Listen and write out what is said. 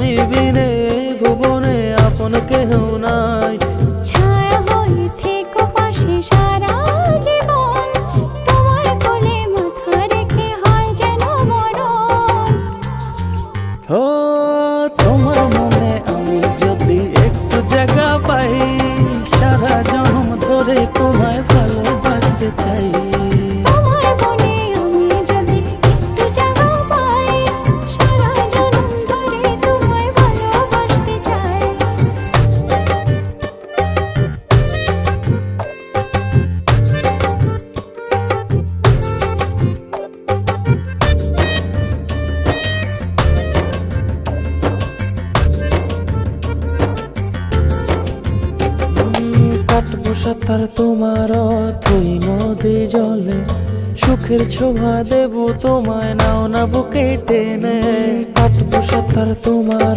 পৃথিবীরে ভুবনে আপন কেহ নাই। ছায়া হয়ে থেকো পাশে সারা জীবন, তোমার কোলে মাথা রেখে হয় যেন মরণ। ও তোমার মনে আমি যদি একটু জায়গা পাই, সারা জন্ম ধরে তোমায় ভালোবাসতে চাই। তোমার মনে আমি যদি একটু জায়গা পাই, সারা জন্ম ধরে তোমায় ভালোবাসতে চাই। কাটবো সাঁতার তোমার অথই নদী জলে, সুখের ছোঁয়া দেব তোমায় নাও না বুকে টেনে। কাটবো সাঁতার তোমার